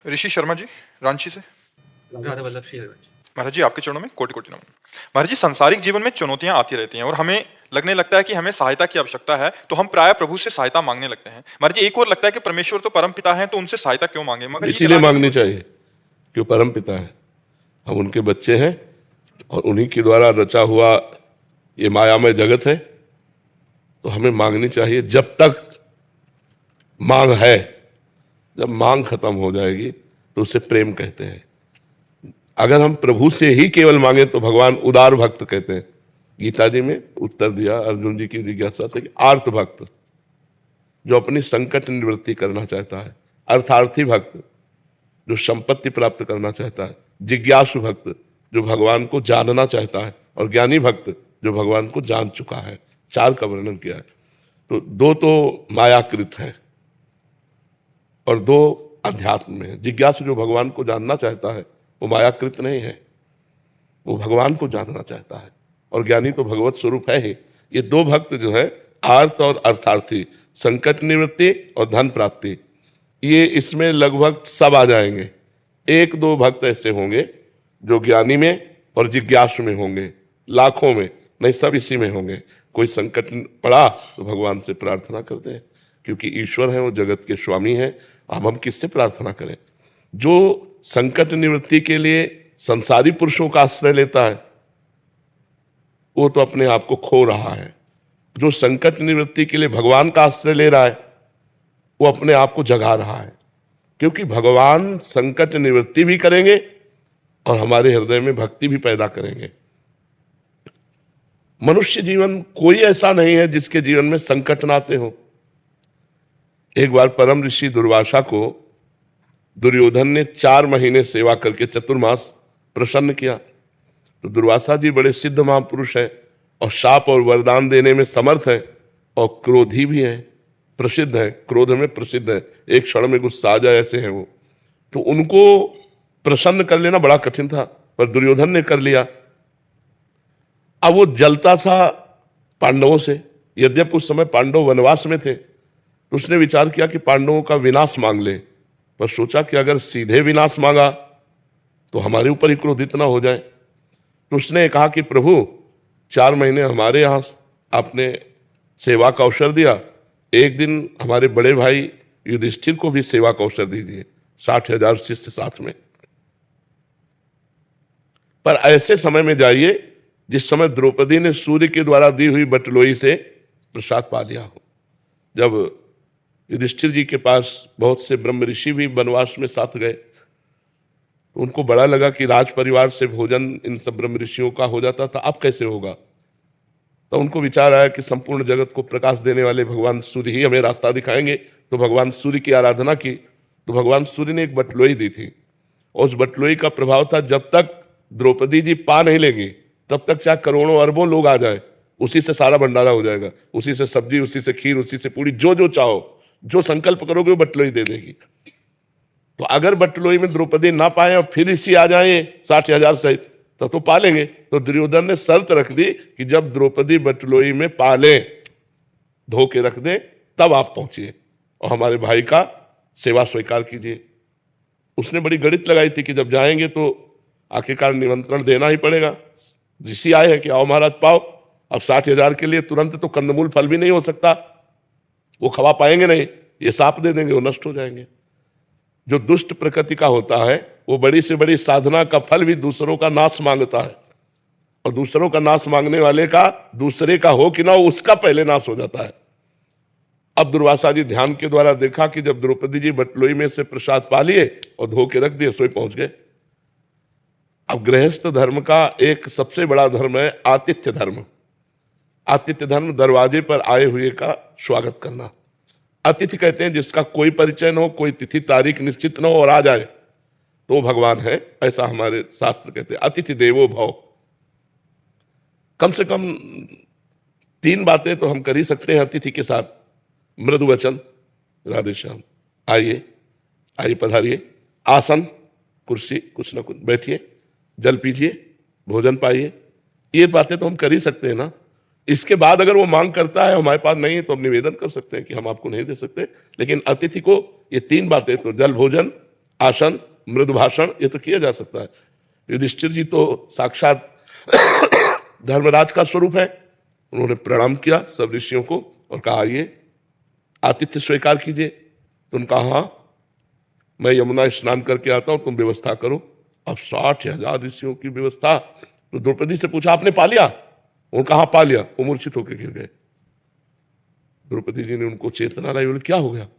ऋषि शर्मा जी, रांची से। राधा वल्लभ श्री हरिवंश। महाराज जी, आपके चरणों में कोटि कोटि नमन। महाराज जी, सांसारिक जीवन में चुनौतियां आती रहती हैं और हमें लगने लगता है कि हमें सहायता की आवश्यकता है, तो हम प्राय प्रभु से सहायता मांगने लगते हैं। महाराज जी, एक और लगता है कि परमेश्वर तो परम पिता हैं, तो उनसे सहायता क्यों मांगे? मगर ये इसीलिए दिलाने मांगनी चाहिए कि वो परम पिता है, हम उनके बच्चे हैं और उन्हीं के द्वारा रचा हुआ ये मायामय जगत है। तो हमें मांगनी चाहिए जब तक मांग है। जब मांग खत्म हो जाएगी तो उसे प्रेम कहते हैं। अगर हम प्रभु से ही केवल मांगे तो भगवान उदार भक्त कहते हैं। गीता जी में उत्तर दिया अर्जुन जी की जिज्ञासा से कि आर्त भक्त जो अपनी संकट निवृत्ति करना चाहता है, अर्थार्थी भक्त जो संपत्ति प्राप्त करना चाहता है, जिज्ञासु भक्त जो भगवान को जानना चाहता है, और ज्ञानी भक्त जो भगवान को जान चुका है। चार का वर्णन किया है। तो दो तो मायाकृत है और दो अध्यात्म में है। जिज्ञासु जो भगवान को जानना चाहता है वो मायाकृत नहीं है, वो भगवान को जानना चाहता है, और ज्ञानी तो भगवत स्वरूप है ही। ये दो भक्त जो है आर्त और अर्थार्थी, संकट निवृत्ति और धन प्राप्ति, ये इसमें लगभग सब आ जाएंगे। एक दो भक्त ऐसे होंगे जो ज्ञानी में और जिज्ञासु में होंगे, लाखों में नहीं, सब इसी में होंगे। कोई संकट पड़ा तो भगवान से प्रार्थना करते हैं, क्योंकि ईश्वर है, वो जगत के स्वामी हैं। अब हम किससे प्रार्थना करें? जो संकट निवृत्ति के लिए संसारी पुरुषों का आश्रय लेता है वो तो अपने आप को खो रहा है। जो संकट निवृत्ति के लिए भगवान का आश्रय ले रहा है वो अपने आप को जगा रहा है, क्योंकि भगवान संकट निवृत्ति भी करेंगे और हमारे हृदय में भक्ति भी पैदा करेंगे। मनुष्य जीवन कोई ऐसा नहीं है जिसके जीवन में संकट ना आते हो। एक बार परम ऋषि दुर्वासा को दुर्योधन ने 4 महीने सेवा करके चतुर्मास प्रसन्न किया। तो दुर्वासा जी बड़े सिद्ध महापुरुष हैं और शाप और वरदान देने में समर्थ है और क्रोधी भी है, प्रसिद्ध है, क्रोध में प्रसिद्ध है। एक क्षण में गुस्सा आ जाए ऐसे हैं वो। तो उनको प्रसन्न कर लेना बड़ा कठिन था, पर दुर्योधन ने कर लिया। अब वो जलता था पांडवों से, यद्यपि उस समय पांडव वनवास में थे। तो उसने विचार किया कि पांडवों का विनाश मांग ले, पर सोचा कि अगर सीधे विनाश मांगा तो हमारे ऊपर ही क्रोधित ना हो जाए। तो उसने कहा कि प्रभु 4 महीने हमारे यहाँ आपने सेवा का अवसर दिया, एक दिन हमारे बड़े भाई युधिष्ठिर को भी सेवा का अवसर दीजिए, 60,000 शिष्य साथ में। पर ऐसे समय में जाइए जिस समय द्रौपदी ने सूर्य के द्वारा दी हुई बटलोई से प्रसाद पा लिया हो। जब युधिष्ठिर जी के पास बहुत से ब्रह्म ऋषि भी वनवास में साथ गए, उनको बड़ा लगा कि राज परिवार से भोजन इन सब ब्रह्म ऋषियों का हो जाता था, अब कैसे होगा? तो उनको विचार आया कि संपूर्ण जगत को प्रकाश देने वाले भगवान सूर्य ही हमें रास्ता दिखाएंगे। तो भगवान सूर्य की आराधना की। तो भगवान सूर्य ने एक बटलोई दी थी, और उस बटलोई का प्रभाव था जब तक द्रौपदी जी पा नहीं लेंगी तब तक चाहे करोड़ों अरबों लोग आ जाए, उसी से सारा भंडारा हो जाएगा, उसी से सब्जी, उसी से खीर, उसी से पूरी, जो जो चाहो, जो संकल्प करोगे वो बटलोई दे देगी। तो अगर बटलोई में द्रौपदी ना पाए और फिर इसी आ जाए 60,000 सहित तो पा लेंगे। तो दुर्योधन ने शर्त रख दी कि जब द्रौपदी बटलोई में पा ले, धो के रख दे, तब आप पहुंचिए और हमारे भाई का सेवा स्वीकार कीजिए। उसने बड़ी गणित लगाई थी कि जब जाएंगे तो आखिरकार निमंत्रण देना ही पड़ेगा। ऋषि आए हैं कि आओ महाराज पाओ। अब 60,000 के लिए तुरंत तो कंदमूल फल भी नहीं हो सकता, वो खवा पाएंगे नहीं, ये साप दे देंगे, वो नष्ट हो जाएंगे। जो दुष्ट प्रकृति का होता है वो बड़ी से बड़ी साधना का फल भी दूसरों का नाश मांगता है, और दूसरों का नाश मांगने वाले का दूसरे का हो कि ना हो उसका पहले नाश हो जाता है। अब दुर्वासा जी ध्यान के द्वारा देखा कि जब द्रौपदी जी बटलोई में से प्रसाद पा लिए और धो के रख दिए, सोई पहुंच गए। अब गृहस्थ धर्म का एक सबसे बड़ा धर्म है आतिथ्य धर्म। आतिथ्य धर्म दरवाजे पर आए हुए का स्वागत करना। अतिथि कहते हैं जिसका कोई परिचय न हो, कोई तिथि तारीख निश्चित न हो और आ जाए तो वो भगवान है, ऐसा हमारे शास्त्र कहते हैं। अतिथि देवो भव। कम से कम 3 बातें तो हम कर ही सकते हैं अतिथि के साथ। मृदु वचन, राधे श्याम, आइए आइए पधारिए, आसन, कुर्सी, कुछ ना कुछ बैठिए, जल पीजिए, भोजन पाइए, ये बातें तो हम कर ही सकते हैं ना। इसके बाद अगर वो मांग करता है हमारे पास नहीं है तो हम निवेदन कर सकते हैं कि हम आपको नहीं दे सकते। लेकिन अतिथि को ये 3 बातें तो जल, भोजन आसन, मृदु भाषण, ये तो किया जा सकता है। युधिष्ठिर जी तो साक्षात धर्मराज का स्वरूप है। उन्होंने प्रणाम किया सब ऋषियों को और कहा आइए आतिथ्य स्वीकार कीजिए। तो उन्होंने कहा हाँ, मैं यमुना स्नान करके आता हूं, तुम व्यवस्था करो। अब 60,000 ऋषियों की व्यवस्था। तो द्रौपदी से पूछा आपने पा लिया? उन्होंने कहा पा लिया। वो मूर्छित होकर गिर गए। द्रौपदी जी ने उनको चेतना लाई, बोले क्या हो गया?